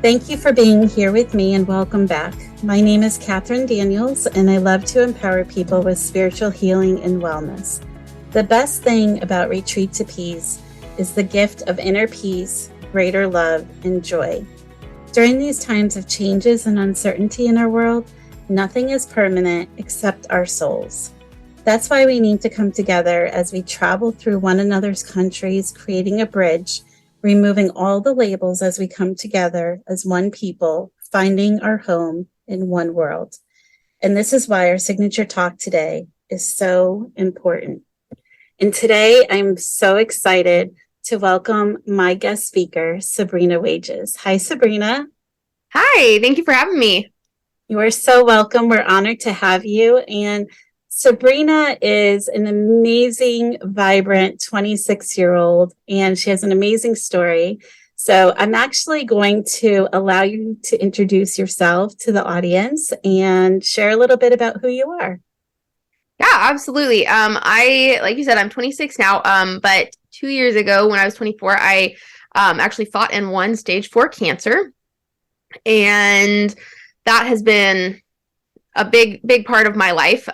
Thank you for being here with me and welcome back. My name is Catherine Daniels and I love to empower people with spiritual healing and wellness. The best thing about Retreat to Peace is the gift of inner peace, greater love, and joy. During these times of changes and uncertainty in our world, nothing is permanent except our souls. That's why we need to come together as we travel through one another's countries, creating a bridge, removing all the labels as we come together as one people, finding our home in one world. And this is why our signature talk today is so important. And today I'm so excited to welcome my guest speaker, Sabrina Wages. Hi, Sabrina. Hi, thank you for having me. You are so welcome. We're honored to have you. And Sabrina is an amazing, vibrant 26-year-old, and she has an amazing story. So I'm actually going to allow you to introduce yourself to the audience and share a little bit about who you are. Yeah, absolutely. Like you said, I'm 26 now. But 2 years ago, when I was 24, I actually fought and won stage 4 cancer, and that has been a big part of my life,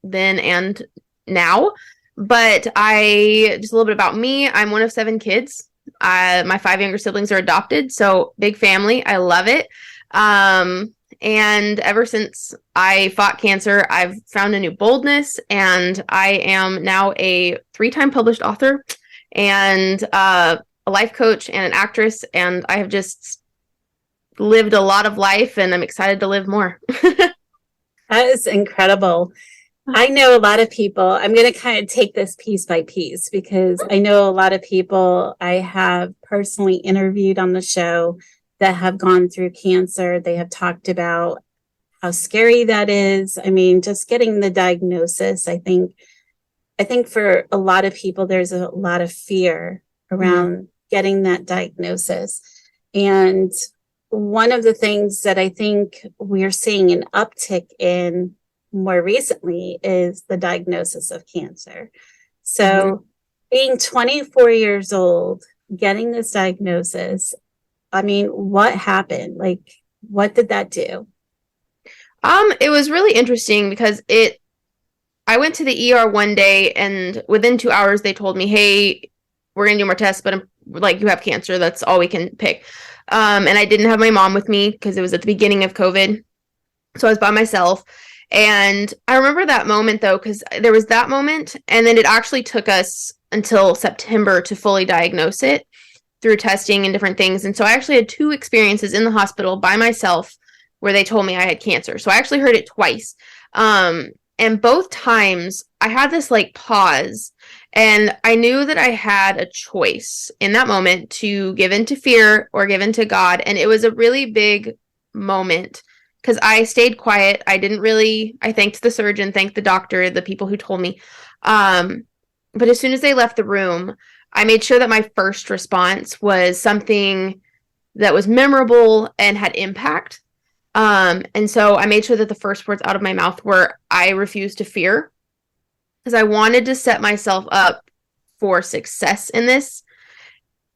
then and now. But just a little bit about me. I'm one of 7 kids. My 5 younger siblings are adopted, so big family. I love it. And ever since I fought cancer, I've found a new boldness, and I am now a 3-time published author and a life coach and an actress, and I have just lived a lot of life, and I'm excited to live more. That is incredible. I know a lot of people. I'm going to kind of take this piece by piece because I know a lot of people I have personally interviewed on the show that have gone through cancer. They have talked about how scary that is. I mean, just getting the diagnosis, I think for a lot of people, there's a lot of fear around getting that diagnosis. And one of the things that I think we're seeing an uptick in more recently is the diagnosis of cancer. So being 24 years old, getting this diagnosis, I mean, what happened? Like, what did that do? It was really interesting because I went to the ER one day, and within 2 hours they told me, hey, we're going to do more tests, but you have cancer. That's all we can pick. And I didn't have my mom with me because it was at the beginning of COVID. So I was by myself. And I remember that moment, though, because there was that moment, and then it actually took us until September to fully diagnose it through testing and different things. And so I actually had 2 experiences in the hospital by myself where they told me I had cancer. So I actually heard it twice. And both times I had this pause, and I knew that I had a choice in that moment to give in to fear or give in to God. And it was a really big moment because I stayed quiet. I thanked the surgeon, thanked the doctor, the people who told me. But as soon as they left the room, I made sure that my first response was something that was memorable and had impact. And so I made sure that the first words out of my mouth were, I refuse to fear, because I wanted to set myself up for success in this.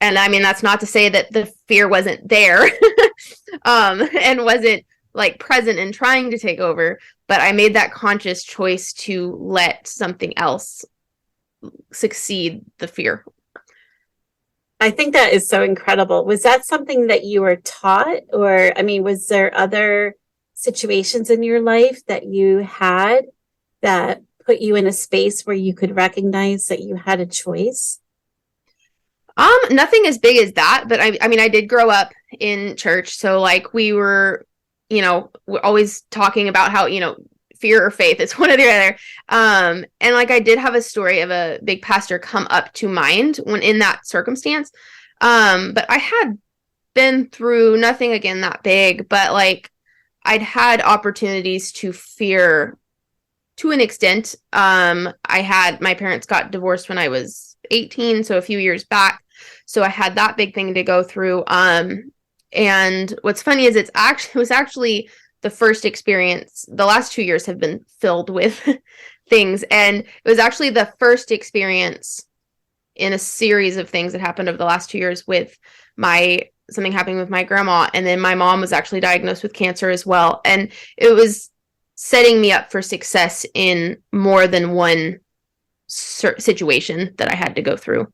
And I mean, that's not to say that the fear wasn't there, and wasn't present and trying to take over, but I made that conscious choice to let something else succeed the fear. I think that is so incredible. Was that something that you were taught? Or, I mean, was there other situations in your life that you had that put you in a space where you could recognize that you had a choice? Nothing as big as that, but I mean, I did grow up in church. So we were, we're always talking about how, fear or faith, it's one or the other. And I did have a story of a big pastor come up to mind when in that circumstance. But I had been through nothing again that big, but I'd had opportunities to fear to an extent. My parents got divorced when I was 18, so a few years back. So I had that big thing to go through. And what's funny is it was actually the first experience. The last 2 years have been filled with things, and it was actually the first experience in a series of things that happened over the last 2 years with something happening with my grandma. And then my mom was actually diagnosed with cancer as well. And it was setting me up for success in more than one situation that I had to go through.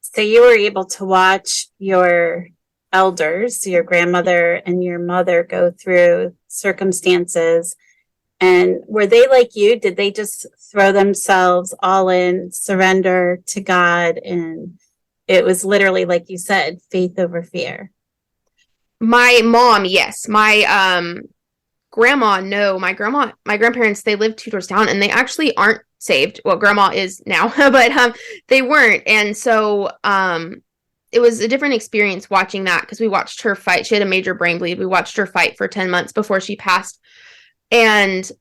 So you were able to watch your elders, your grandmother and your mother, go through circumstances. And were they like you? Did they just throw themselves all in, surrender to God? And it was literally, like you said, faith over fear. My mom, yes. My grandma, no. My grandparents, they live 2 doors down, and they actually aren't saved. Well, grandma is now, but they weren't. And so it was a different experience watching that, because we watched her fight. She had a major brain bleed. We watched her fight for 10 months before she passed. And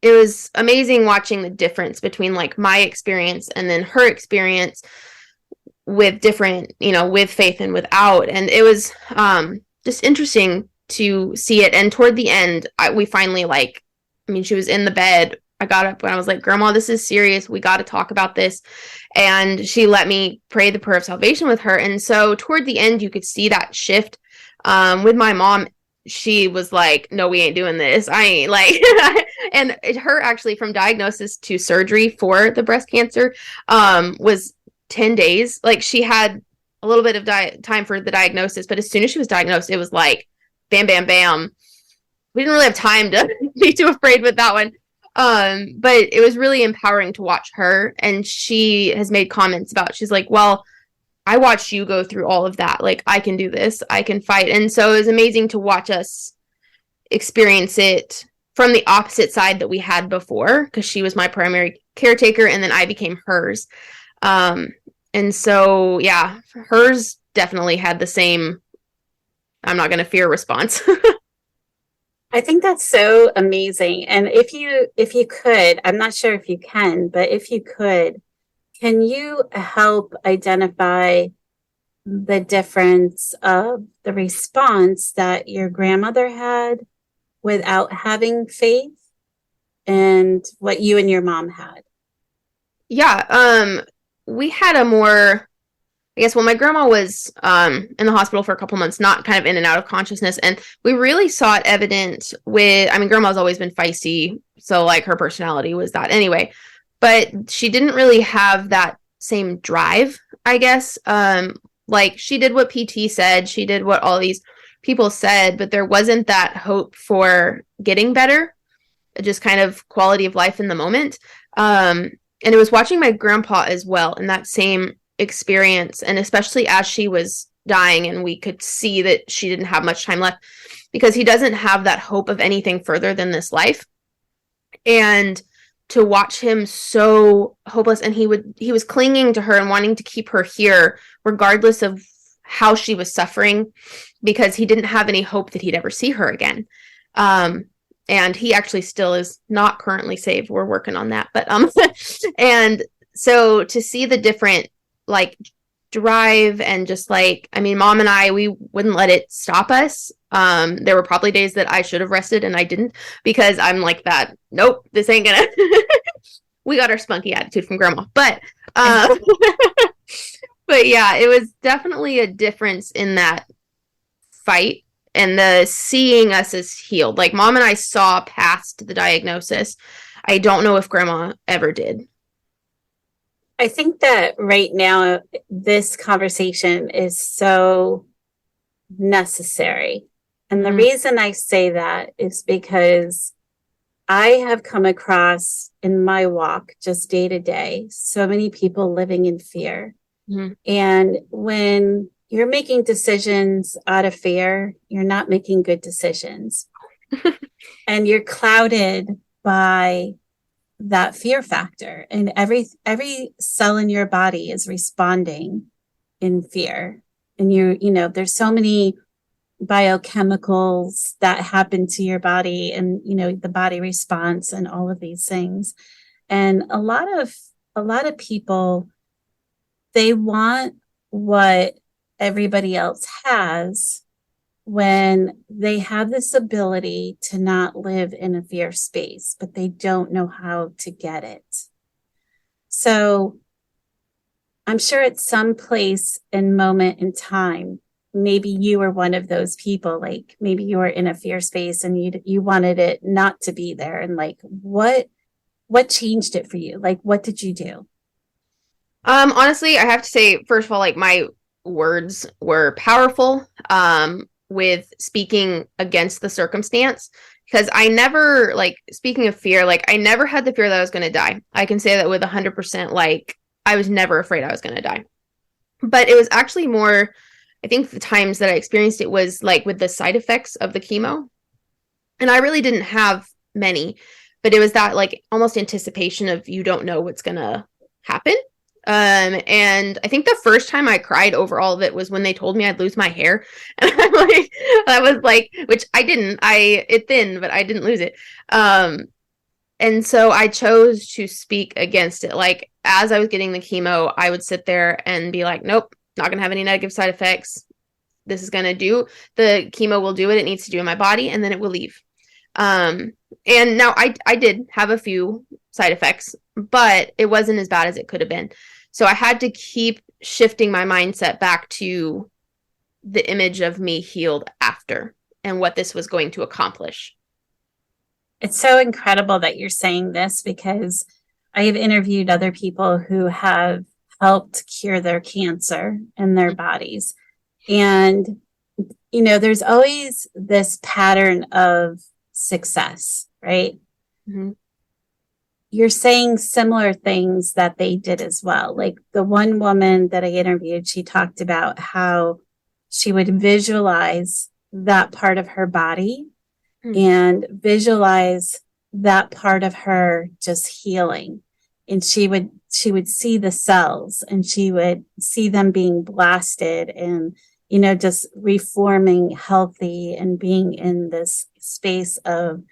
it was amazing watching the difference between like my experience and then her experience with different, with faith and without. And it was just interesting to see it. And toward the end, we finally she was in the bed. I got up and I was like, Grandma, this is serious. We got to talk about this. And she let me pray the prayer of salvation with her. And so toward the end, you could see that shift. With my mom, she was like, no, we ain't doing this. I ain't like, and her actually from diagnosis to surgery for the breast cancer was 10 days. Like she had a little bit of time for the diagnosis, but as soon as she was diagnosed, it was like, bam, bam, bam. We didn't really have time to be too afraid with that one. But it was really empowering to watch her. And she has made comments about, she's like, well, I watched you go through all of that. Like, I can do this. I can fight. And so it was amazing to watch us experience it from the opposite side that we had before, because she was my primary caretaker and then I became hers. And so, yeah, hers definitely had the same, I'm not going to fear response. I think that's so amazing. And if you could, I'm not sure if you can, but if you could, can you help identify the difference of the response that your grandmother had without having faith and what you and your mom had? Yeah, we had a more, I guess, my grandma was in the hospital for a couple months, not kind of in and out of consciousness. And we really saw it evident with, grandma's always been feisty. So like her personality was that anyway, but she didn't really have that same drive, I guess. Like she did what PT said, she did what all these people said, but there wasn't that hope for getting better, just kind of quality of life in the moment. And it was watching my grandpa as well in that same experience, and especially as she was dying and we could see that she didn't have much time left, because he doesn't have that hope of anything further than this life. And to watch him so hopeless, and he was clinging to her and wanting to keep her here regardless of how she was suffering, because he didn't have any hope that he'd ever see her again. And he actually still is not currently saved. We're working on that, but and so to see the different like drive and just like, Mom and I, we wouldn't let it stop us. There were probably days that I should have rested and I didn't, because I'm like that. Nope, this ain't gonna. We got our spunky attitude from grandma, but but yeah, it was definitely a difference in that fight and the seeing us as healed. Like Mom and I saw past the diagnosis. I don't know if grandma ever did. I think that right now, this conversation is so necessary. And the reason I say that is because I have come across in my walk, just day to day, so many people living in fear. And when you're making decisions out of fear, you're not making good decisions. And you're clouded by that fear factor, and every cell in your body is responding in fear. And there's so many biochemicals that happen to your body, and the body response and all of these things. And a lot of people, they want what everybody else has when they have this ability to not live in a fear space, but they don't know how to get it. So I'm sure at some place and moment in time, maybe you were one of those people, like maybe you were in a fear space and you wanted it not to be there. And like, what changed it for you? Like, what did you do? Honestly, I have to say, first of all, like my words were powerful, with speaking against the circumstance. Because I never, like, speaking of fear, like, I never had the fear that I was going to die. I can say that with 100%, like, I was never afraid I was going to die. But it was actually more, I think the times that I experienced it was like with the side effects of the chemo. And I really didn't have many, but it was that like almost anticipation of you don't know what's going to happen. And I think the first time I cried over all of it was when they told me I'd lose my hair. And I'm like, I was like, which I didn't. It thinned, but I didn't lose it. And so I chose to speak against it. Like as I was getting the chemo, I would sit there and be like, nope, not going to have any negative side effects. This is going to do, the chemo will do what it needs to do in my body, and then it will leave. And now I did have a few side effects, but it wasn't as bad as it could have been. So I had to keep shifting my mindset back to the image of me healed after and what this was going to accomplish. It's so incredible that you're saying this because I have interviewed other people who have helped cure their cancer in their bodies. And, you know, there's always this pattern of success, right? Mm-hmm. You're saying similar things that they did as well. Like the one woman that I interviewed, she talked about how she would visualize that part of her body and visualize that part of her just healing. And she would see the cells and she would see them being blasted and, you know, just reforming healthy and being in this space of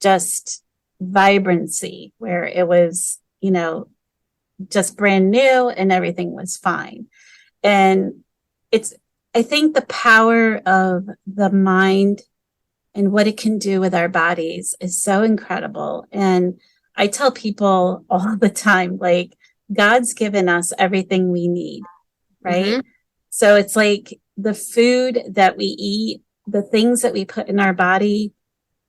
just vibrancy where it was, you know, just brand new and everything was fine. And I think the power of the mind and what it can do with our bodies is so incredible. And I tell people all the time, like, God's given us everything we need, right? Mm-hmm. So it's like the food that we eat, the things that we put in our body,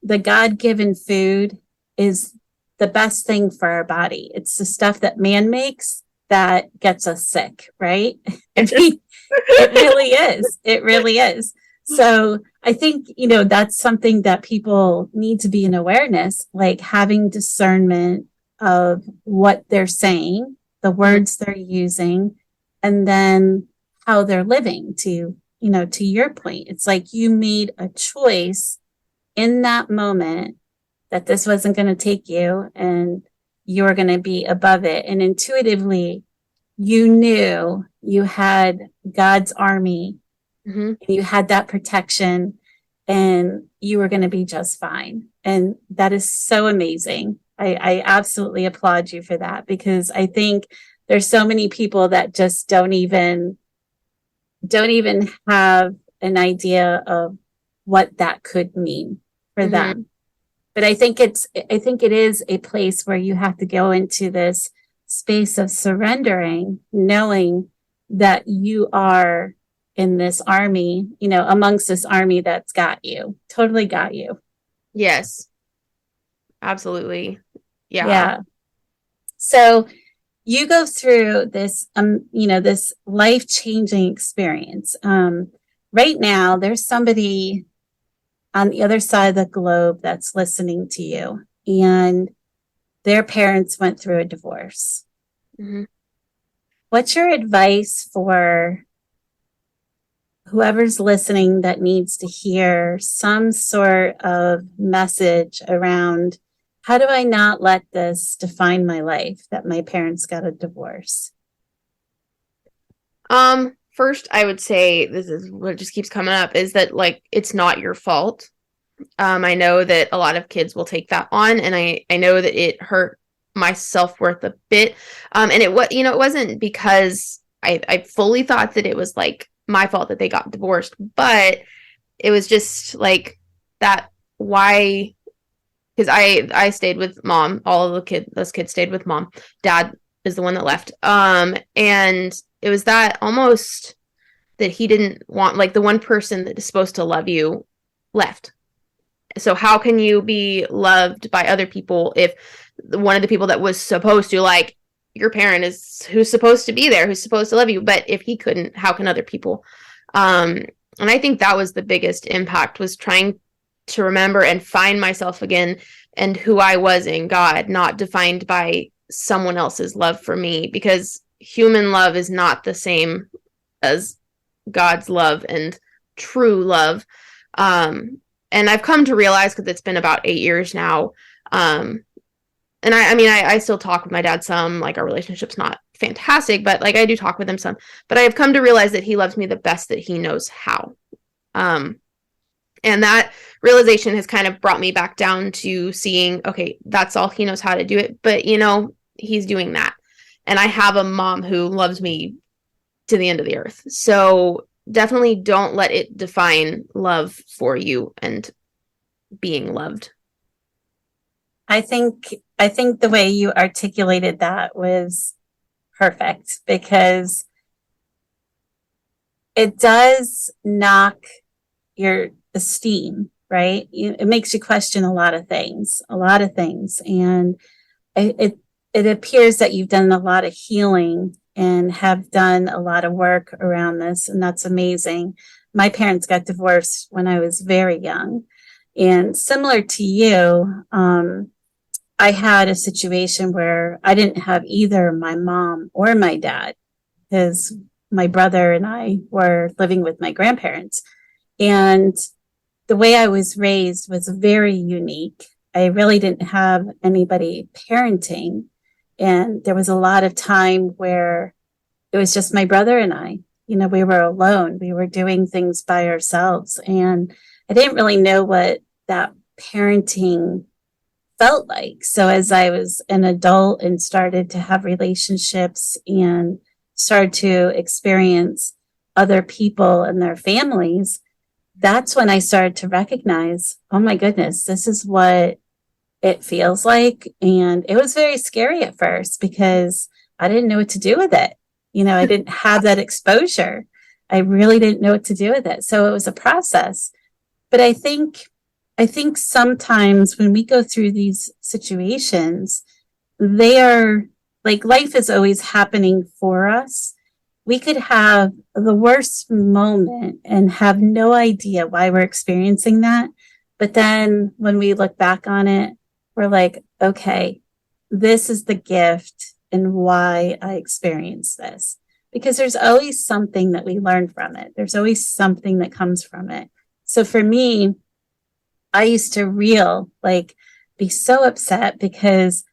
the God-given food is the best thing for our body. It's the stuff that man makes that gets us sick, right? It really is. It really is. So I think, you know, that's something that people need to be in awareness, like having discernment of what they're saying, the words they're using, and then how they're living to, you know, to your point. It's like you made a choice in that moment that this wasn't going to take you and you're going to be above it. And intuitively, you knew you had God's army. Mm-hmm. You had that protection and you were going to be just fine. And that is so amazing. I absolutely applaud you for that because I think there's so many people that just don't even have an idea of what that could mean for mm-hmm. them. But I think it is a place where you have to go into this space of surrendering, knowing that you are in this army, you know, amongst this army that's got you, totally got you. Yes, absolutely. Yeah. Yeah. So you go through this, you know, this life-changing experience. Right now, there's somebody on the other side of the globe that's listening to you, and their parents went through a divorce. Mm-hmm. What's your advice for whoever's listening that needs to hear some sort of message around how do I not let this define my life that my parents got a divorce? First, I would say this is what just keeps coming up is that like it's not your fault. I know that a lot of kids will take that on, and I know that it hurt my self-worth a bit. And it wasn't because I fully thought that it was like my fault that they got divorced, but it was just like that. Why? Because I stayed with mom. All of those kids stayed with mom. Dad is the one that left. And it was that almost that he didn't want, like, the one person that is supposed to love you left. So how can you be loved by other people if one of the people that was supposed to, like, your parent is who's supposed to be there, who's supposed to love you, but if he couldn't, how can other people? And I think that was the biggest impact, was trying to remember and find myself again and who I was in God, not defined by someone else's love for me, because human love is not the same as God's love and true love. And I've come to realize, because it's been about 8 years now, and I mean, I still talk with my dad some, like, our relationship's not fantastic, but, like, I do talk with him some, but I have come to realize that he loves me the best that he knows how. And that realization has kind of brought me back down to seeing, okay, that's all he knows how to do it, but, he's doing that. And I have a mom who loves me to the end of the earth. So definitely don't let it define love for you and being loved. I think the way you articulated that was perfect, because it does knock your esteem, right? It makes you question a lot of things. And it appears that you've done a lot of healing and have done a lot of work around this, and that's amazing. My parents got divorced when I was very young, and similar to you, I had a situation where I didn't have either my mom or my dad, because my brother and I were living with my grandparents. And the way I was raised was very unique. I really didn't have anybody parenting. And there was a lot of time where it was just my brother and I. We were alone. We were doing things by ourselves. And I didn't really know what that parenting felt like. So as I was an adult and started to have relationships and started to experience other people and their families, that's when I started to recognize, oh my goodness, this is what it feels like. And it was very scary at first, because I didn't know what to do with it. I didn't have that exposure. I really didn't know what to do with it. So it was a process. But I think sometimes when we go through these situations, they are like, life is always happening for us. We could have the worst moment and have no idea why we're experiencing that. But then when we look back on it, we're like, okay, this is the gift and why I experienced this. Because there's always something that we learn from it. There's always something that comes from it. So for me, I used to be so upset because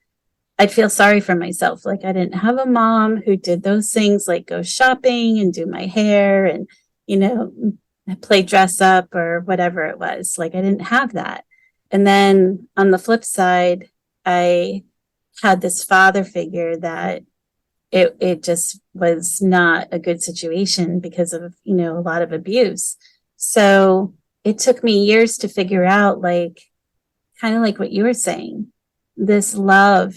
I'd feel sorry for myself. Like, I didn't have a mom who did those things, like go shopping and do my hair and, play dress up or whatever it was. Like, I didn't have that. And then on the flip side, I had this father figure that it just was not a good situation because of, a lot of abuse. So it took me years to figure out, kind of like what you were saying, this love,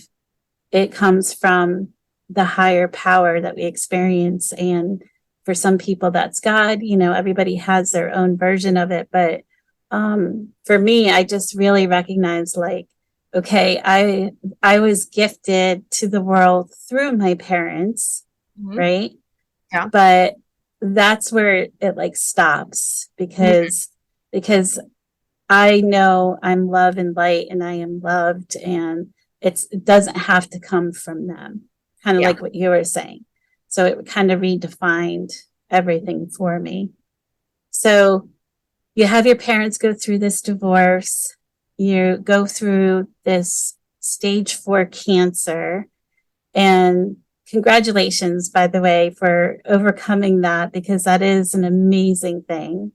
it comes from the higher power that we experience. And for some people, that's God. Everybody has their own version of it. But for me, I just really recognized, okay, I was gifted to the world through my parents, right? Yeah. But that's where it stops, because I know I'm love and light, and I am loved, and it doesn't have to come from them, kind of like what you were saying. So it kind of redefined everything for me. So you have your parents go through this divorce, you go through this stage 4 cancer, and congratulations, by the way, for overcoming that, because that is an amazing thing.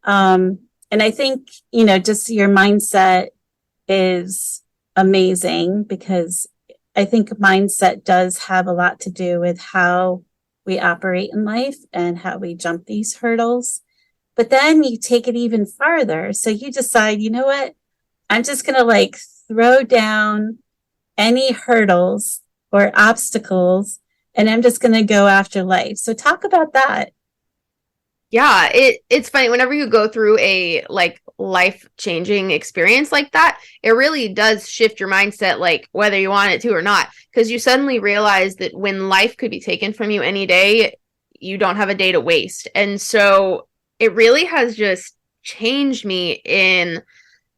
And I think, just your mindset is amazing, because I think mindset does have a lot to do with how we operate in life and how we jump these hurdles. But then you take it even farther. So you decide, you know what? I'm just going to throw down any hurdles or obstacles and I'm just going to go after life. So talk about that. Yeah, it's funny whenever you go through a like life-changing experience like that, it really does shift your mindset, like whether you want it to or not, because you suddenly realize that when life could be taken from you any day, you don't have a day to waste. And so it really has just changed me in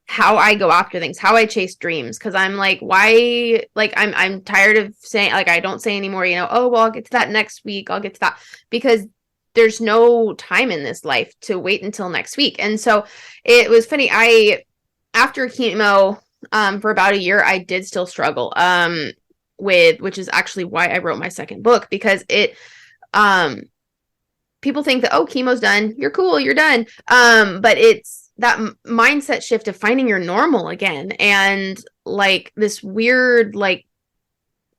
how I go after things, how I chase dreams. Cause I'm like, why, like, I'm tired of saying, like, I don't say anymore, oh, well, I'll get to that next week. I'll get to that, because there's no time in this life to wait until next week. And so it was funny. After chemo, for about a year, I did still struggle, which is actually why I wrote my second book, because people think that, oh, chemo's done. You're cool. You're done. But it's that mindset shift of finding your normal again. And like this weird, like,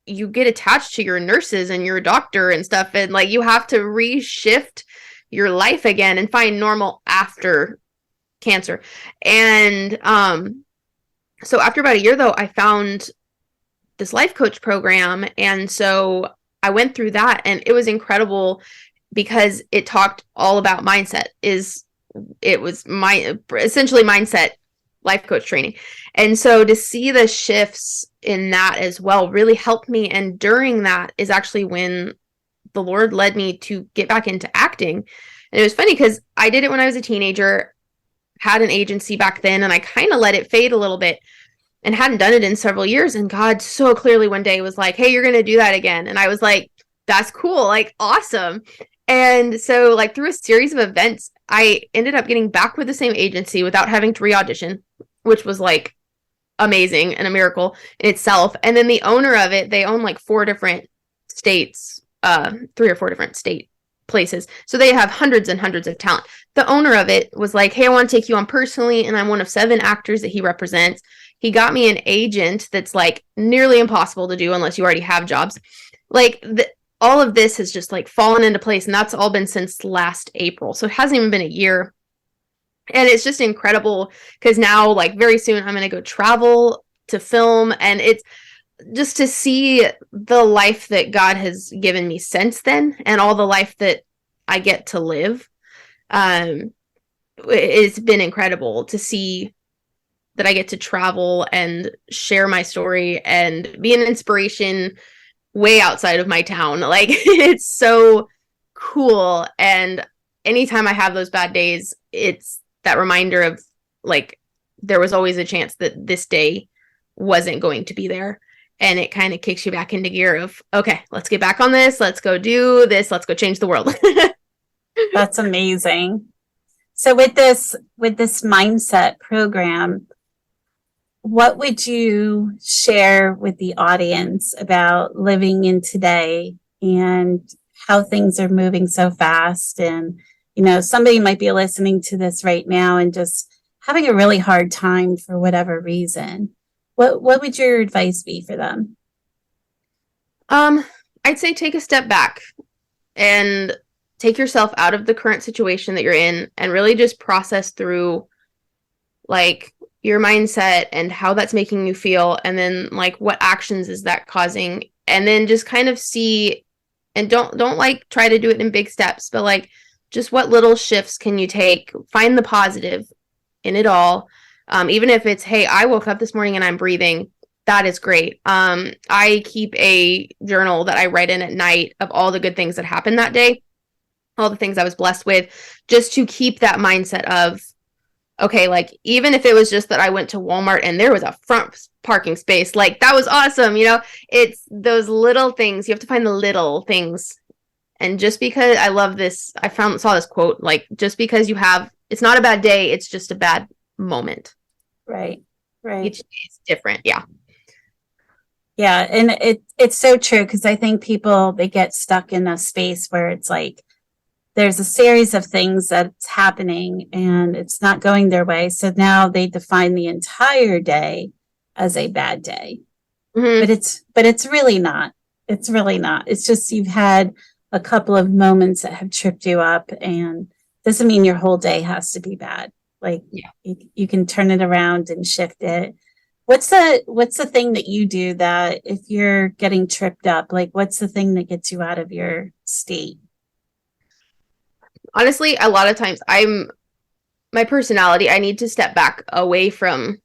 you get attached to your nurses and your doctor and stuff. And like, you have to reshift your life again and find normal after cancer. And, so after about a year though, I found this life coach program. And so I went through that, and it was incredible because it talked all about mindset. It was essentially mindset life coach training. And so to see the shifts in that as well really helped me. And during that is actually when the Lord led me to get back into acting. And it was funny because I did it when I was a teenager, had an agency back then, and I kind of let it fade a little bit and hadn't done it in several years. And God so clearly one day was like, hey, you're going to do that again. And I was like, that's cool. Like, awesome. And so like through a series of events, I ended up getting back with the same agency without having to re-audition, which was like amazing and a miracle in itself. And then the owner of it, they own like 4 different states, 3 or 4 different state places. So they have hundreds and hundreds of talent. The owner of it was like, hey, I want to take you on personally. And I'm one of 7 actors that he represents. He got me an agent that's like nearly impossible to do unless you already have jobs. Like all of this has just like fallen into place. And that's all been since last April. So it hasn't even been a year. And it's just incredible because now, like very soon, I'm going to go travel to film. And it's just to see the life that God has given me since then and all the life that I get to live. It's been incredible to see that I get to travel and share my story and be an inspiration way outside of my town. Like, it's so cool. And anytime I have those bad days, it's that reminder of like, there was always a chance that this day wasn't going to be there. And it kind of kicks you back into gear of, okay, let's get back on this. Let's go do this. Let's go change the world. That's amazing. So with this mindset program, what would you share with the audience about living in today and how things are moving so fast? And, somebody might be listening to this right now and just having a really hard time for whatever reason. What would your advice be for them? I'd say take a step back and take yourself out of the current situation that you're in and really just process through like your mindset and how that's making you feel. And then like, what actions is that causing? And then just kind of see, and don't like try to do it in big steps, but like just what little shifts can you take? Find the positive in it all. Even if it's, hey, I woke up this morning and I'm breathing, that is great. I keep a journal that I write in at night of all the good things that happened that day, all the things I was blessed with, just to keep that mindset of, okay, like, even if it was just that I went to Walmart and there was a front parking space, like, that was awesome. It's those little things. You have to find the little things. And just because I love this, saw this quote, like, just because it's not a bad day, it's just a bad moment. Right. Each day is different. Yeah. Yeah. And it's so true, because I think people, they get stuck in a space where it's like, there's a series of things that's happening and it's not going their way. So now they define the entire day as a bad day. Mm-hmm. But it's really not. It's really not. It's just you've had a couple of moments that have tripped you up, and doesn't mean your whole day has to be bad. Like, yeah, you can turn it around and shift it. What's the thing that you do that if you're getting tripped up, like what's the thing that gets you out of your state? Honestly, a lot of times my personality, I need to step back away from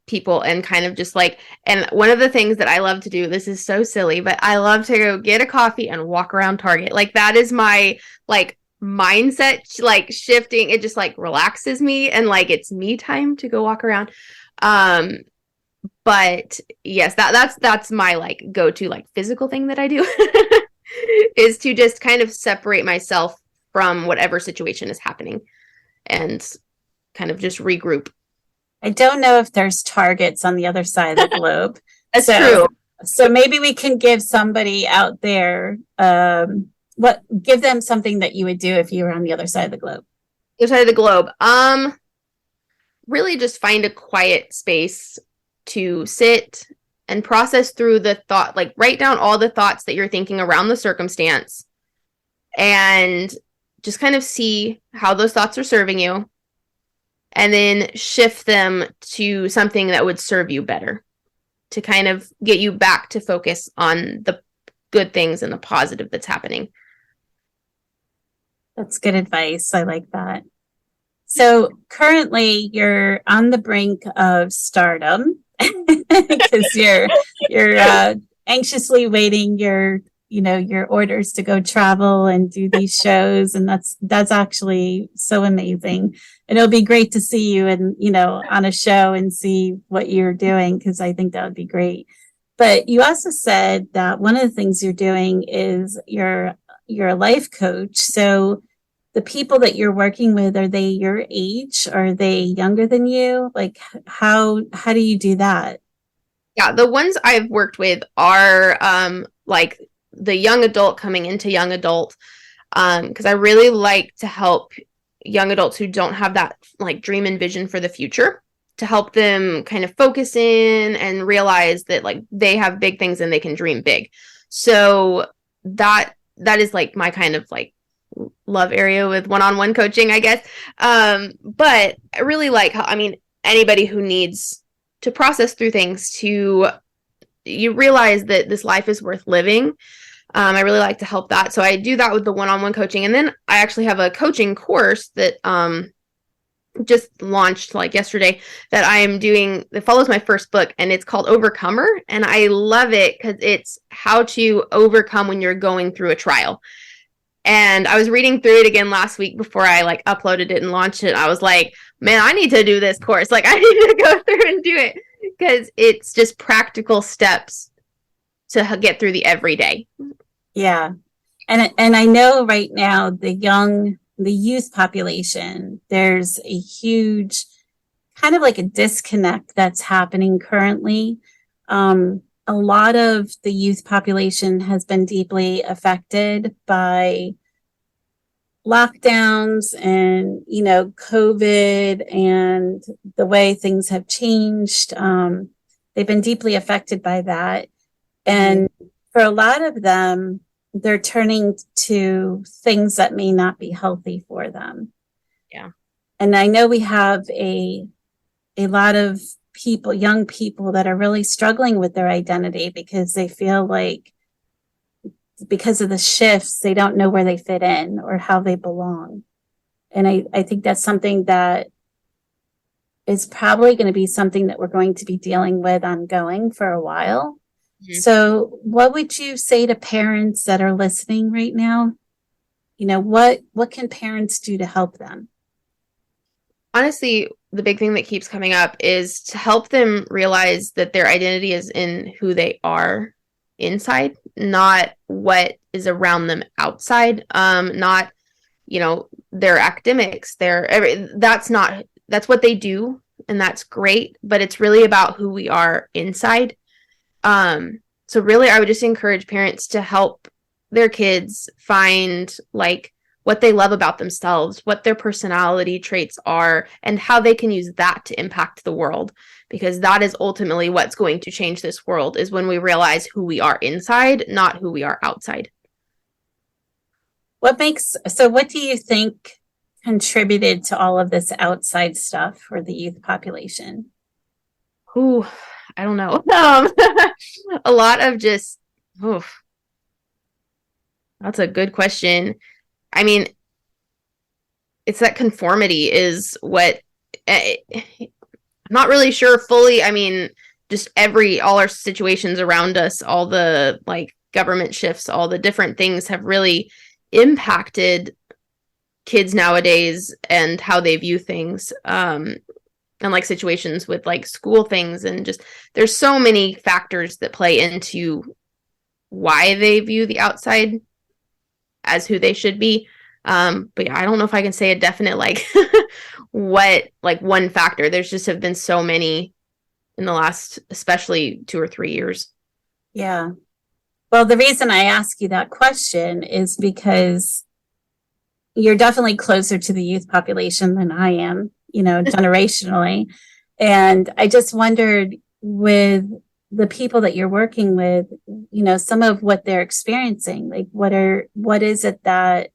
people and kind of just like, and one of the things that I love to do, this is so silly, but I love to go get a coffee and walk around Target. Like that is my like mindset like shifting. It just like relaxes me and like it's me time to go walk around. Um but yes, that's my like go-to like physical thing that I do is to just kind of separate myself from whatever situation is happening and kind of just regroup. I don't know if there's targets on the other side of the globe. That's So true. so maybe we can give somebody out there what give them something that you would do if you were on the other side of the globe. Other side of the globe. Really just find a quiet space to sit and process through the thought, like write down all the thoughts that you're thinking around the circumstance and just kind of see how those thoughts are serving you and then shift them to something that would serve you better to kind of get you back to focus on the good things and the positive that's happening. That's good advice. I like that. So currently you're on the brink of stardom because you're anxiously waiting your orders to go travel and do these shows, and that's actually so amazing. And it'll be great to see you and on a show and see what you're doing, because I think that would be great. But you also said that one of the things you're doing is you're a life coach. So the people that you're working with, are they your age? Are they younger than you? Like how do you do that? Yeah, the ones I've worked with are like the young adult coming into young adult because I really like to help young adults who don't have that like dream and vision for the future to help them kind of focus in and realize that like they have big things and they can dream big. So that is like my kind of like love area with one-on-one coaching, I guess. But I really like how, I mean, anybody who needs to process through things to you realize that this life is worth living. I really like to help that. So I do that with the one-on-one coaching. And then I actually have a coaching course that just launched like yesterday that I'm doing that follows my first book, and it's called Overcomer. And I love it because it's how to overcome when you're going through a trial. And I was reading through it again last week before I like uploaded it and launched it. I was like, man, I need to do this course. Like I need to go through and do it because it's just practical steps to get through the everyday. Yeah. And I know right now the youth population, there's a huge kind of like a disconnect that's happening currently. A lot of the youth population has been deeply affected by lockdowns and COVID and the way things have changed. They've been deeply affected by that, and for a lot of them, they're turning to things that may not be healthy for them. Yeah. And I know we have a lot of people, young people, that are really struggling with their identity because they feel like because of the shifts, they don't know where they fit in or how they belong. And I think that's something that is probably going to be something that we're going to be dealing with ongoing for a while. Mm-hmm. So what would you say to parents that are listening right now? What can parents do to help them? Honestly, the big thing that keeps coming up is to help them realize that their identity is in who they are inside, not what is around them outside. Not, their academics, that's what they do, and that's great, but it's really about who we are inside. So really, I would just encourage parents to help their kids find like what they love about themselves, what their personality traits are, and how they can use that to impact the world. Because that is ultimately what's going to change this world, is when we realize who we are inside, not who we are outside. What do you think contributed to all of this outside stuff for the youth population? Ooh, I don't know. A lot of just, oof, that's a good question. I mean, it's that conformity is what I'm not really sure fully. I mean, just all our situations around us, all the like government shifts, all the different things have really impacted kids nowadays and how they view things. And like situations with like school things, and just there's so many factors that play into why they view the outside as who they should be. But yeah, I don't know if I can say a definite like what like one factor. There's just have been so many in the last especially 2 or 3 years. Yeah. Well, the reason I ask you that question is because you're definitely closer to the youth population than I am, generationally. And I just wondered, with the people that you're working with, some of what they're experiencing, like what is it that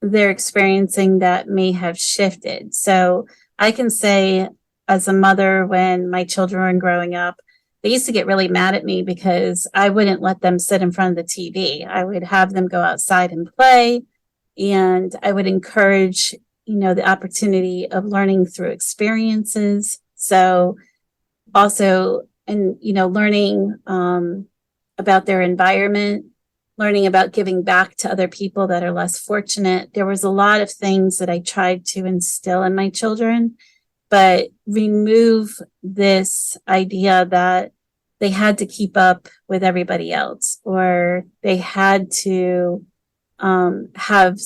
they're experiencing that may have shifted? So I can say, as a mother, when my children were growing up, they used to get really mad at me because I wouldn't let them sit in front of the TV. I would have them go outside and play, and I would encourage, the opportunity of learning through experiences. So also, and, learning about their environment, learning about giving back to other people that are less fortunate. There was a lot of things that I tried to instill in my children, but remove this idea that they had to keep up with everybody else, or they had to have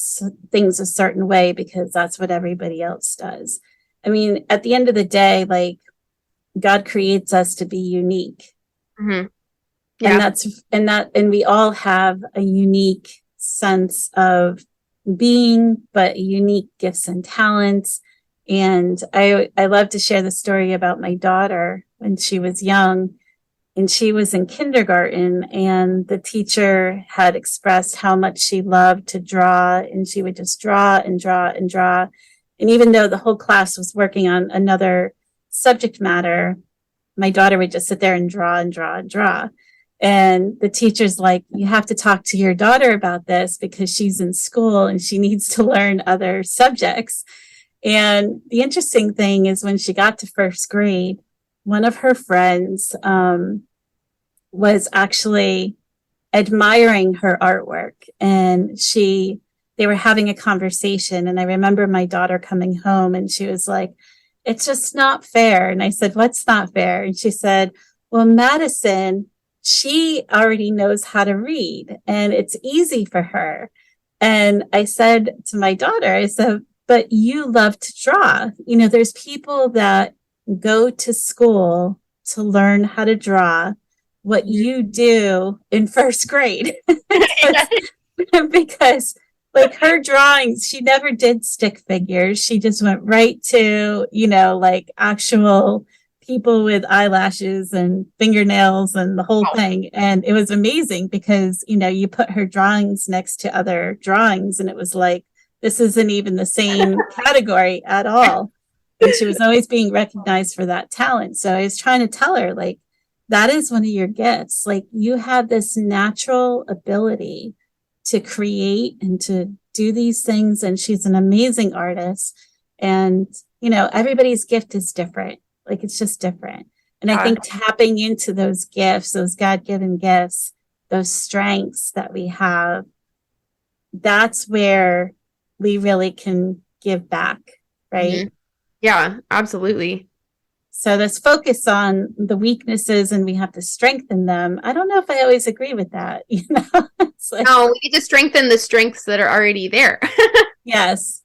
things a certain way because that's what everybody else does. I mean, at the end of the day, like, God creates us to be unique. Mm-hmm. Yeah. And we all have a unique sense of being, but unique gifts and talents. And I love to share the story about my daughter when she was young, and she was in kindergarten, and the teacher had expressed how much she loved to draw, and she would just draw and draw and draw. And even though the whole class was working on another subject matter, my daughter would just sit there and draw and draw and draw. And the teacher's like, you have to talk to your daughter about this because she's in school and she needs to learn other subjects. And the interesting thing is, when she got to first grade, one of her friends was actually admiring her artwork, and they were having a conversation. And I remember my daughter coming home, and she was like, it's just not fair. And I said, what's not fair? And she said, well, Madison, she already knows how to read and it's easy for her. And I said to my daughter, I said, but you love to draw. There's people that go to school to learn how to draw what you do in first grade. Because like her drawings, she never did stick figures. She just went right to, like actual people with eyelashes and fingernails and the whole thing. And it was amazing because, you put her drawings next to other drawings, and it was like, this isn't even the same category at all. And she was always being recognized for that talent. So I was trying to tell her, like, that is one of your gifts. Like, you have this natural ability to create and to do these things. And she's an amazing artist. And, everybody's gift is different. Like, it's just different. And I think tapping into those gifts, those God-given gifts, those strengths that we have, that's where we really can give back. Right. Mm-hmm. Yeah, absolutely. So this focus on the weaknesses and we have to strengthen them. I don't know if I always agree with that. It's like, no, we need to strengthen the strengths that are already there. yes.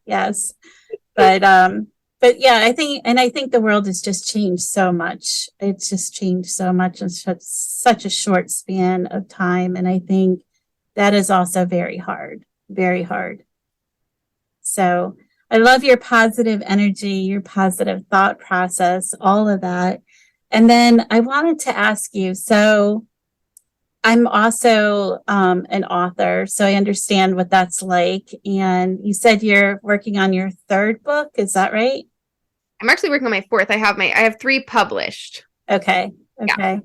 But yeah, I think the world has just changed so much. It's just changed so much in such a short span of time. And I think that is also very hard, very hard. So I love your positive energy, your positive thought process, all of that. And then I wanted to ask you, so I'm also an author, so I understand what that's like. And you said you're working on your third book. Is that right? I'm actually working on my fourth. I have 3 published. Okay. Yeah. Okay.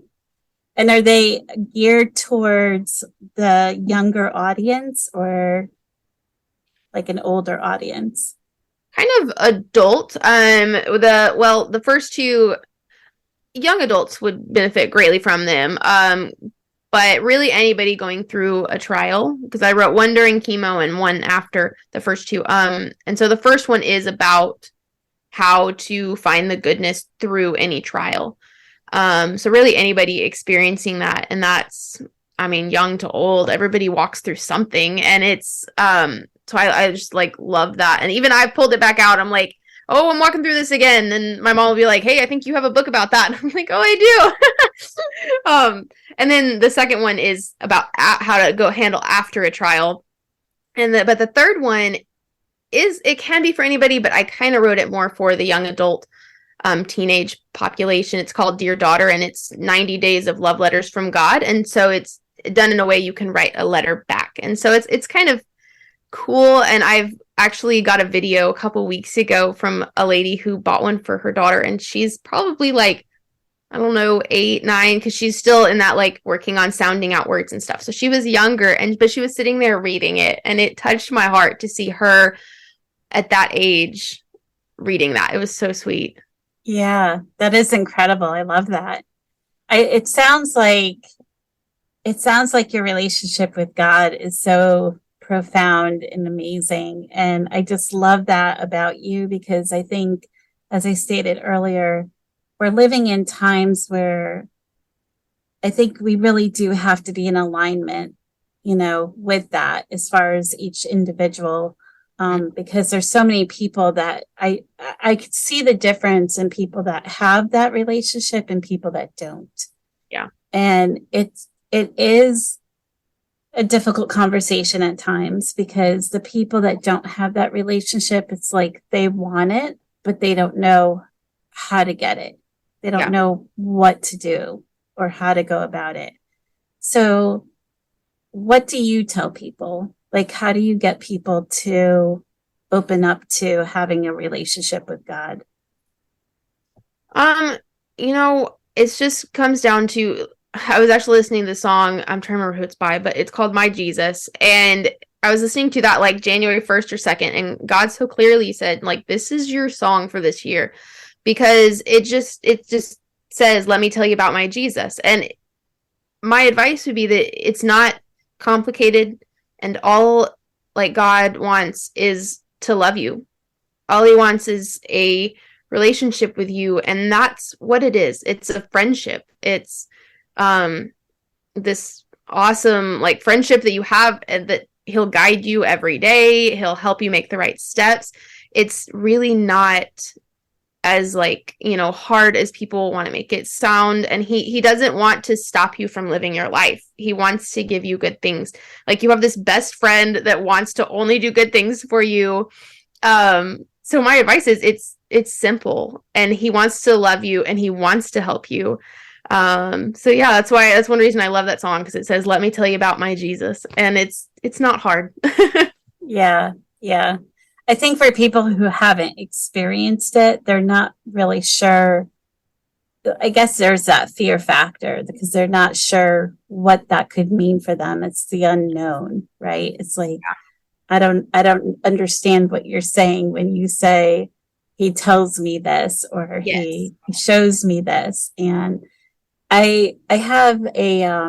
And are they geared towards the younger audience or like an older audience? Kind of adult. The first two young adults would benefit greatly from them. But really anybody going through a trial, because I wrote one during chemo and one after the first two. And so the first one is about how to find the goodness through any trial. So really anybody experiencing that, and that's, I mean, young to old, everybody walks through something, and it's so I just like love that. And even I've pulled it back out. I'm like, oh, I'm walking through this again. And my mom will be like, hey, I think you have a book about that. And I'm like, oh, I do. And then the second one is about how to go handle after a trial. But the third one it can be for anybody, but I kind of wrote it more for the young adult teenage population. It's called Dear Daughter, and it's 90 days of love letters from God. And so it's done in a way you can write a letter back. And so it's kind of cool. And I've actually got a video a couple weeks ago from a lady who bought one for her daughter, and she's probably like, I don't know, 8, 9, because she's still in that like working on sounding out words and stuff. So she was younger, but she was sitting there reading it, and it touched my heart to see her at that age reading that. It was so sweet. Yeah, that is incredible. I love that. It sounds like your relationship with God is so profound and amazing. And I just love that about you, because I think, as I stated earlier, we're living in times where I think we really do have to be in alignment, with that as far as each individual. Because there's so many people that I could see the difference in people that have that relationship and people that don't. Yeah. And it is a difficult conversation at times, because the people that don't have that relationship, it's like they want it, but they don't know how to get it. They don't know what to do or how to go about it. So what do you tell people? Like, how do you get people to open up to having a relationship with God? It just comes down to, I was actually listening to the song, I'm trying to remember who it's by, but it's called My Jesus. And I was listening to that like January 1st or 2nd, and God so clearly said, like, this is your song for this year, because it just says, let me tell you about my Jesus. And my advice would be that it's not complicated, and all like God wants is to love you. All he wants is a relationship with you, and that's what it is. It's a friendship. It's this awesome like friendship that you have, and that he'll guide you every day. He'll help you make the right steps. It's really not as like, hard as people want to make it sound. And he doesn't want to stop you from living your life. He wants to give you good things. Like, you have this best friend that wants to only do good things for you. So my advice is it's simple, and he wants to love you, and he wants to help you. So yeah, that's one reason I love that song, because it says, let me tell you about my Jesus. And it's not hard. Yeah. Yeah. I think for people who haven't experienced it, they're not really sure. I guess there's that fear factor, because they're not sure what that could mean for them. It's the unknown, right? It's like, I don't understand what you're saying when you say he tells me this, or he shows me this. And I have I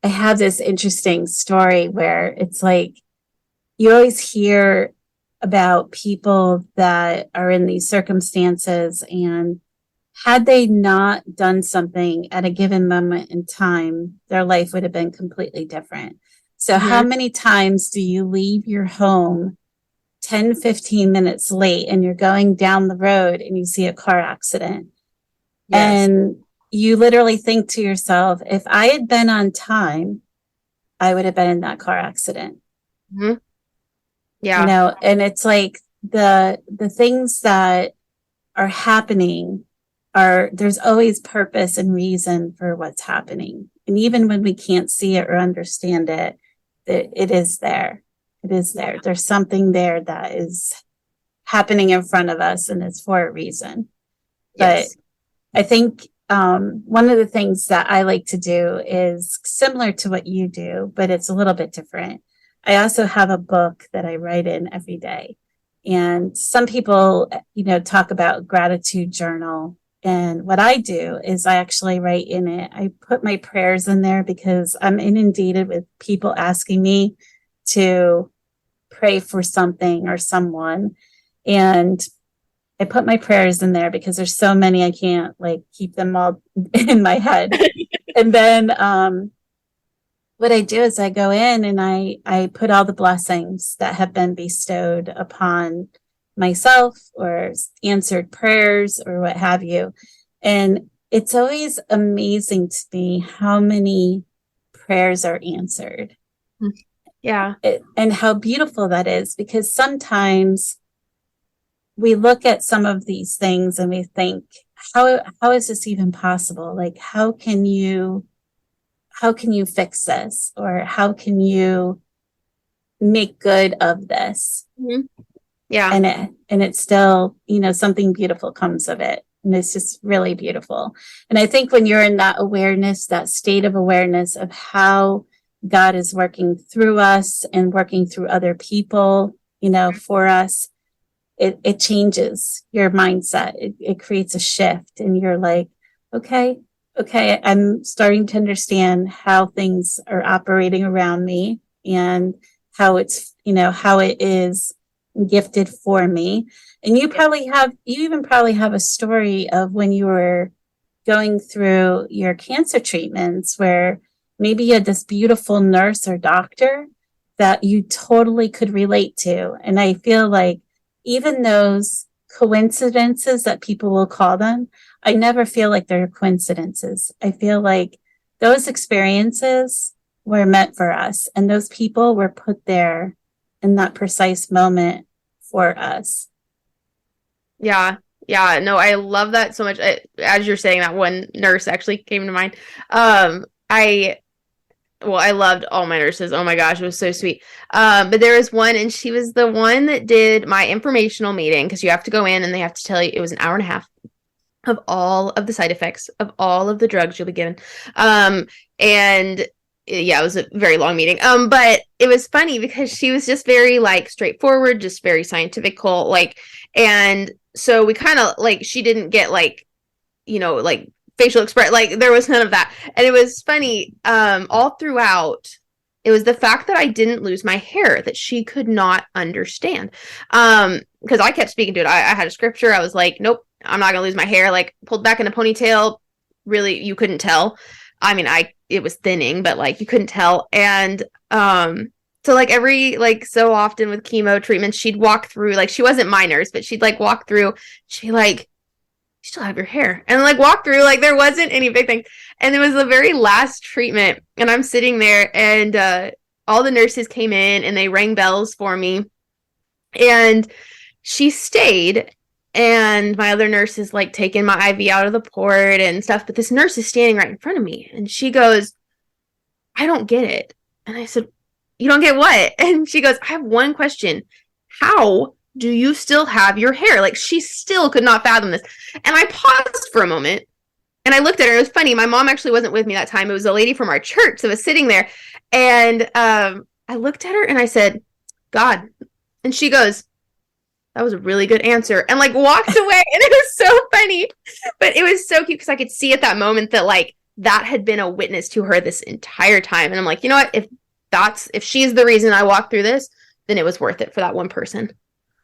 have this interesting story where it's like, you always hear about people that are in these circumstances, and had they not done something at a given moment in time, their life would have been completely different. So how many times do you leave your home 10, 15 minutes late, and you're going down the road and you see a car accident? Yes. And you literally think to yourself, if I had been on time, I would have been in that car accident. Mm-hmm. Yeah. And it's like the things that are happening there's always purpose and reason for what's happening. And even when we can't see it or understand it, it is there. It is there. There's something there that is happening in front of us, and it's for a reason. Yes. I think one of the things that I like to do is similar to what you do, but it's a little bit different. I also have a book that I write in every day. And some people, talk about gratitude journal. And what I do is I actually write in it. I put my prayers in there because I'm inundated with people asking me to pray for something or someone. And I put my prayers in there because there's so many I can't like keep them all in my head. And then what I do is I go in and I put all the blessings that have been bestowed upon myself or answered prayers or what have you. And it's always amazing to me how many prayers are answered. Yeah. And how beautiful that is, because sometimes we look at some of these things and we think, how is this even possible? Like, how can you fix this? Or how can you make good of this? Mm-hmm. Yeah. And it's still, something beautiful comes of it. And it's just really beautiful. And I think when you're in that awareness, that state of awareness of how God is working through us and working through other people, for us, it changes your mindset. It creates a shift and you're like, okay, I'm starting to understand how things are operating around me and how how it is gifted for me. And you even probably have a story of when you were going through your cancer treatments where maybe you had this beautiful nurse or doctor that you totally could relate to. And I feel like even those coincidences that people will call them, I never feel like they're coincidences. I feel like those experiences were meant for us, and those people were put there in that precise moment for us. Yeah. Yeah. No, I love that so much. As you're saying that, one nurse actually came to mind. I loved all my nurses. Oh my gosh, it was so sweet. But there was one, and she was the one that did my informational meeting, because you have to go in and they have to tell you, it was an hour and a half of all of the side effects of all of the drugs you'll be given. And yeah, it was a very long meeting. But it was funny because she was just very like straightforward, just very scientifical, like, and so we kind of like, she didn't get like, like facial express, like there was none of that. And it was funny, all throughout, it was the fact that I didn't lose my hair that she could not understand. Because I kept speaking to it. I had a scripture. I was like, nope, I'm not gonna lose my hair. Like, pulled back in a ponytail, really, you couldn't tell. I mean, it was thinning, but like you couldn't tell. And so like every like so often with chemo treatments, she'd walk through, like she wasn't my nurse, but she'd like walk through, she like, you still have your hair, and like walk through, like there wasn't any big thing. And it was the very last treatment, and I'm sitting there, and all the nurses came in and they rang bells for me, and she stayed, and my other nurse is like taking my IV out of the port and stuff, but this nurse is standing right in front of me, and she goes, I don't get it. And I said, you don't get what? And she goes, I have one question. How do you still have your hair? Like, she still could not fathom this. And I paused for a moment and I looked at her. It was funny. My mom actually wasn't with me that time. It was a lady from our church that was sitting there. And I looked at her and I said, God. And she goes, that was a really good answer. And like walked away. And it was so funny. But it was so cute because I could see at that moment that like that had been a witness to her this entire time. And I'm like, you know what? If she's the reason I walked through this, then it was worth it for that one person.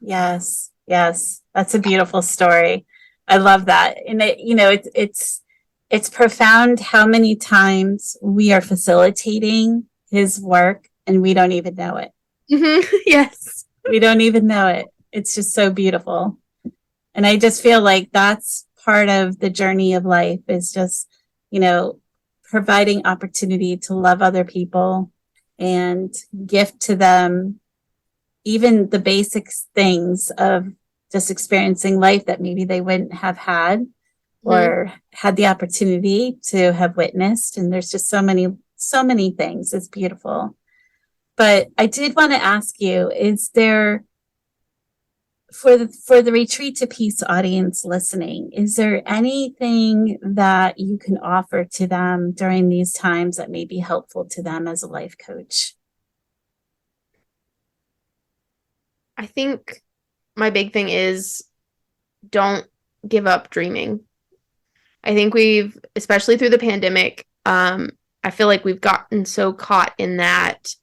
Yes. That's a beautiful story. I love that. And it's profound how many times we are facilitating his work and we don't even know it. Mm-hmm. Yes. We don't even know it. It's just so beautiful. And I just feel like that's part of the journey of life, is just, providing opportunity to love other people and gift to them even the basic things of just experiencing life that maybe they wouldn't have had or had the opportunity to have witnessed. And there's just so many things. It's beautiful. But I did want to ask you, is there, for the Retreat to Peace audience listening, is there anything that you can offer to them during these times that may be helpful to them as a life coach? I think my big thing is don't give up dreaming. I think we've, especially through the pandemic, I feel like we've gotten so caught in that,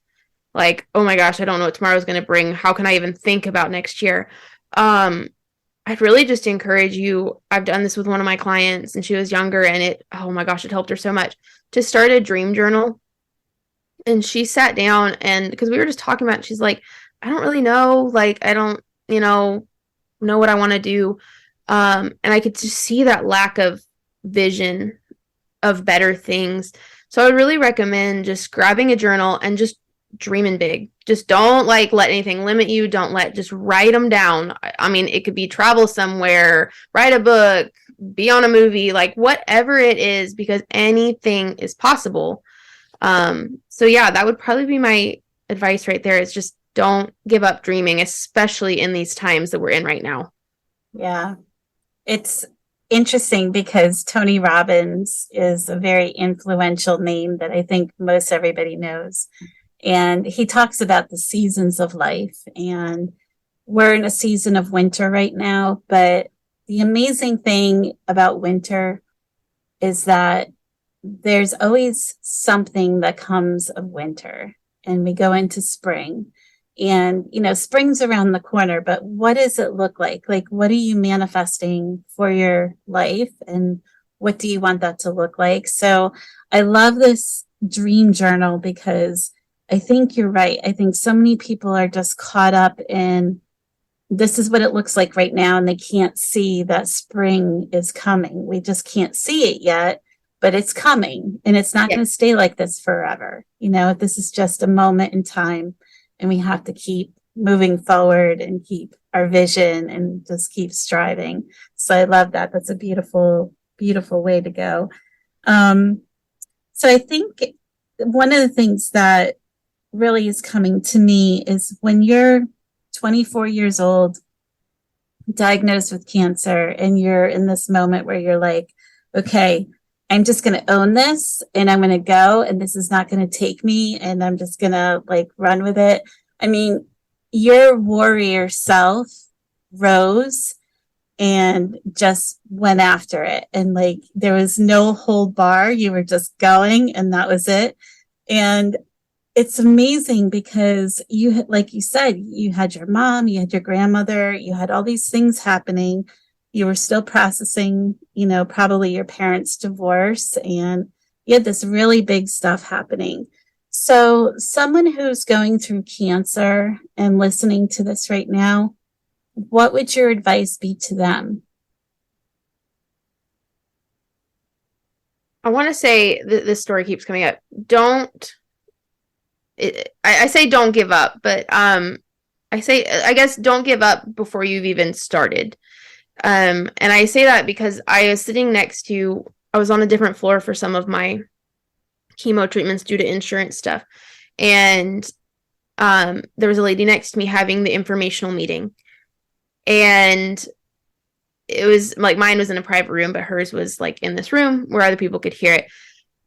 like, oh my gosh, I don't know what tomorrow's going to bring. How can I even think about next year? I'd really just encourage you. I've done this with one of my clients, and she was younger, and oh my gosh, it helped her so much to start a dream journal. And she sat down, and because we were just talking about it, she's like, I don't really know. Like, I don't, know what I want to do. And I could just see that lack of vision of better things. So I would really recommend just grabbing a journal and just dreaming big. Just don't let anything limit you. Just write them down. I mean, it could be travel somewhere, write a book, be on a movie, like whatever it is, because anything is possible. So yeah, that would probably be my advice right there, is just don't give up dreaming, especially in these times that we're in right now. Yeah. It's interesting because Tony Robbins is a very influential name that I think most everybody knows. And he talks about the seasons of life, and we're in a season of winter right now. But the amazing thing about winter is that there's always something that comes of winter, and we go into spring. And, spring's around the corner, but what does it look like? Like, what are you manifesting for your life? And what do you want that to look like? So I love this dream journal because I think you're right. I think so many people are just caught up in this is what it looks like right now, and they can't see that spring is coming. We just can't see it yet, but it's coming, and it's not going to stay like this forever. This is just a moment in time. And we have to keep moving forward and keep our vision and just keep striving. So I love that. That's a beautiful, beautiful way to go. So I think one of the things that really is coming to me is when you're 24 years old, diagnosed with cancer, and you're in this moment where you're like, okay, I'm just going to own this, and I'm going to go, and this is not going to take me, and I'm just going to run with it. I mean, your warrior self rose and just went after it. And there was no hold bar. You were just going, and that was it. And it's amazing because you, like you said, you had your mom, you had your grandmother, you had all these things happening. You were still processing, probably your parents' divorce, and you had this really big stuff happening. So someone who's going through cancer and listening to this right now, what would your advice be to them? I want to say that this story keeps coming up. I say don't give up, but I guess don't give up before you've even started. And I say that because I was on a different floor for some of my chemo treatments due to insurance stuff. And there was a lady next to me having the informational meeting. And it was mine was in a private room, but hers was in this room where other people could hear it.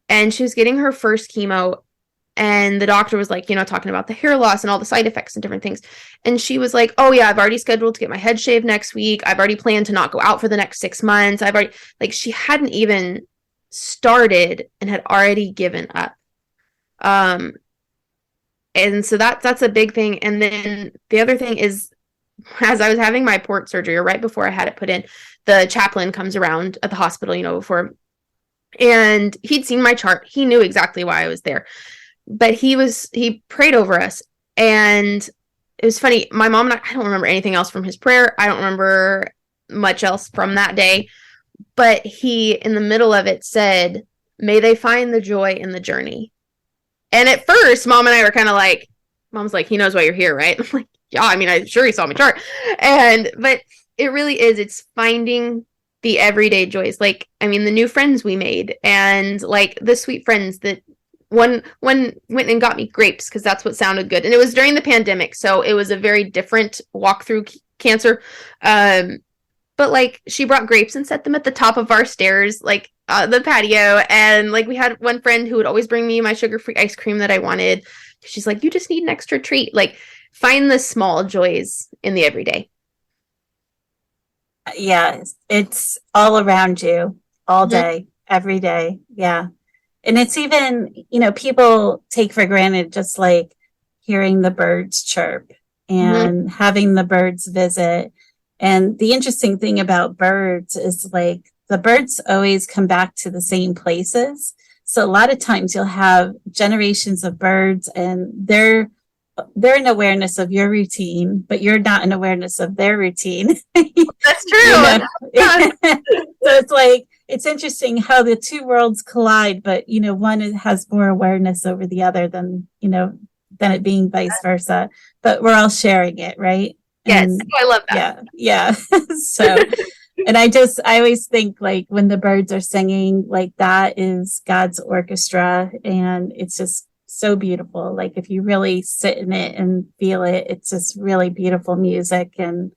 And she was getting her first chemo. And the doctor was talking about the hair loss and all the side effects and different things. And she was like, oh yeah, I've already scheduled to get my head shaved next week. I've already planned to not go out for the next 6 months. She hadn't even started and had already given up. And so that's a big thing. And then the other thing is, as I was having my port surgery, or right before I had it put in, the chaplain comes around at the hospital, before, and he'd seen my chart. He knew exactly why I was there. But he prayed over us. And it was funny. My mom and I don't remember anything else from his prayer. I don't remember much else from that day. But he, in the middle of it, said, may they find the joy in the journey. And at first, Mom and I were kind of Mom's like, he knows why you're here, right? I'm like, yeah, I mean, I'm sure he saw my chart. But it really is. It's finding the everyday joys. The new friends we made, and the sweet friends that one went and got me grapes because that's what sounded good. And it was during the pandemic, so it was a very different walkthrough cancer. But like she brought grapes and set them at the top of our stairs, like the patio. And like we had one friend who would always bring me my sugar-free ice cream that I wanted. She's like, you just need an extra treat. Like find the small joys in the everyday. Yeah, it's all around you all Mm-hmm. day, every day. Yeah. And it's even, people take for granted just like hearing the birds chirp Mm-hmm. and having the birds visit. And the interesting thing about birds is like the birds always come back to the same places. So a lot of times you'll have generations of birds and they're in awareness of your routine, but you're not in awareness of their routine. That's You true. know? So it's like, it's interesting how the two worlds collide, but one has more awareness over the other than it being vice versa. But we're all sharing it, right? Yes. And Oh, I love that. yeah. So, and I always think like when the birds are singing, like that is God's orchestra, and it's just so beautiful. Like if you really sit in it and feel it, it's just really beautiful music, and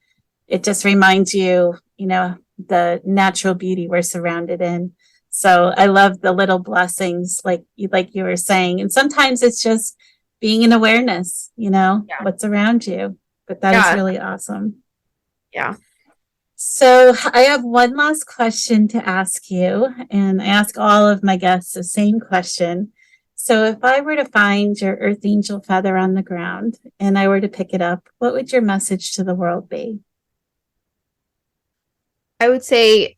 it just reminds you, the natural beauty we're surrounded in. So I love the little blessings, like you were saying, and sometimes it's just being in awareness, Yeah. what's around you. But that is Yeah. really awesome. Yeah. So I have one last question to ask you, and I ask all of my guests the same question. So if I were to find your earth angel feather on the ground and I were to pick it up, what would your message to the world be? I would say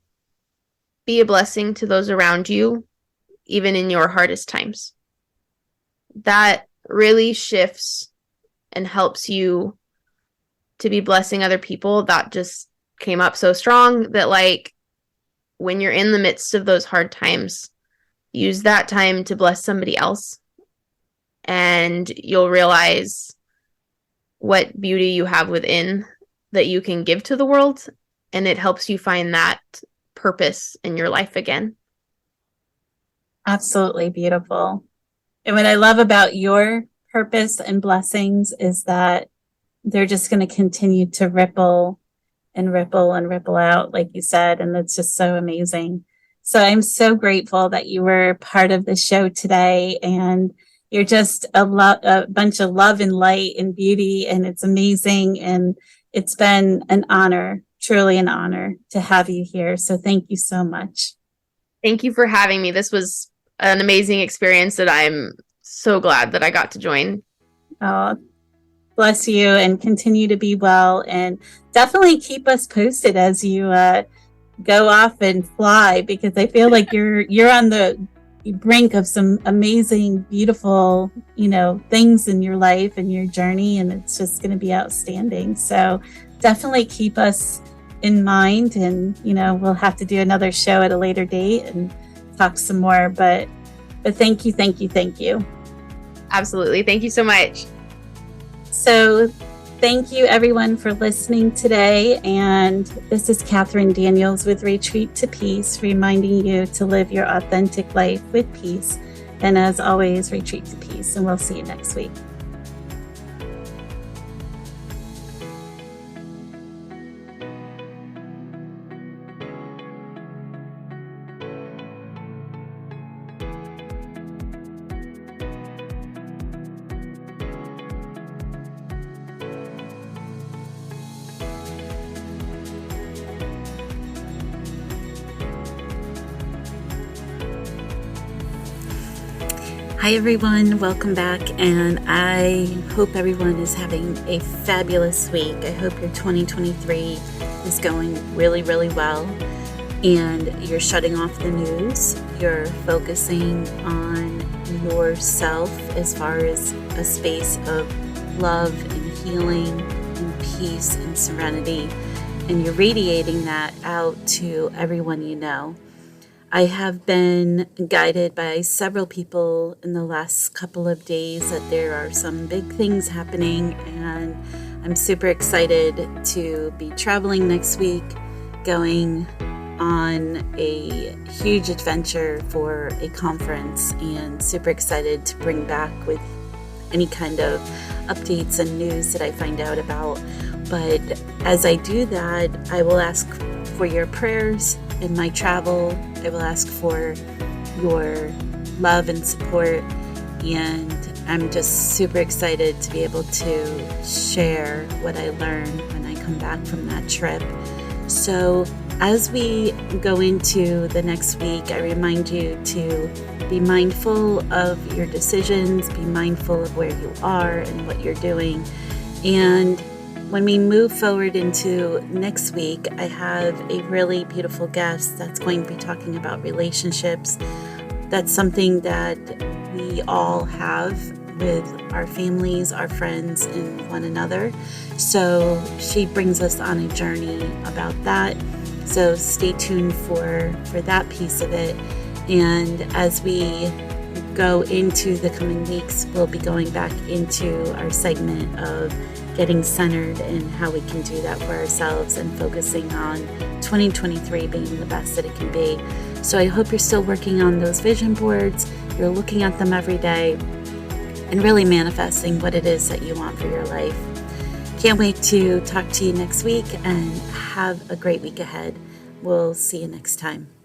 be a blessing to those around you, even in your hardest times. That really shifts and helps you to be blessing other people. That just came up so strong that, like, when you're in the midst of those hard times, use that time to bless somebody else, and you'll realize what beauty you have within that you can give to the world, and it helps you find that purpose in your life again. Absolutely beautiful. And what I love about your purpose and blessings is that they're just going to continue to ripple and ripple and ripple out, like you said. And that's just so amazing. So I'm so grateful that you were part of the show today. And you're just a bunch of love and light and beauty. And it's amazing. And it's been an honor, truly an honor to have you here. So thank you so much. Thank you for having me. This was an amazing experience that I'm so glad that I got to join. Oh, bless you, and continue to be well, and definitely keep us posted as you go off and fly, because I feel like you're on the brink of some amazing, beautiful, things in your life and your journey, and it's just going to be outstanding. So definitely keep us in mind, and we'll have to do another show at a later date and talk some more. But thank you. Absolutely. Thank you so much. So thank you everyone for listening today. And this is Catherine Daniels with Retreat to Peace, reminding you to live your authentic life with peace. And as always, retreat to peace. And we'll see you next week. Hi everyone, welcome back, and I hope everyone is having a fabulous week. I hope your 2023 is going really, really well, and you're shutting off the news. You're focusing on yourself as far as a space of love and healing and peace and serenity, and you're radiating that out to everyone you know. I have been guided by several people in the last couple of days that there are some big things happening, and I'm super excited to be traveling next week, going on a huge adventure for a conference, and super excited to bring back with any kind of updates and news that I find out about. But as I do that, I will ask for your prayers in my travel. I will ask for your love and support, and I'm just super excited to be able to share what I learned when I come back from that trip. So as we go into the next week, I remind you to be mindful of your decisions, be mindful of where you are and what you're doing. And when we move forward into next week, I have a really beautiful guest that's going to be talking about relationships. That's something that we all have with our families, our friends, and one another. So she brings us on a journey about that. So stay tuned for that piece of it. And as we go into the coming weeks, we'll be going back into our segment of getting centered and how we can do that for ourselves and focusing on 2023 being the best that it can be. So I hope you're still working on those vision boards. You're looking at them every day and really manifesting what it is that you want for your life. Can't wait to talk to you next week, and have a great week ahead. We'll see you next time.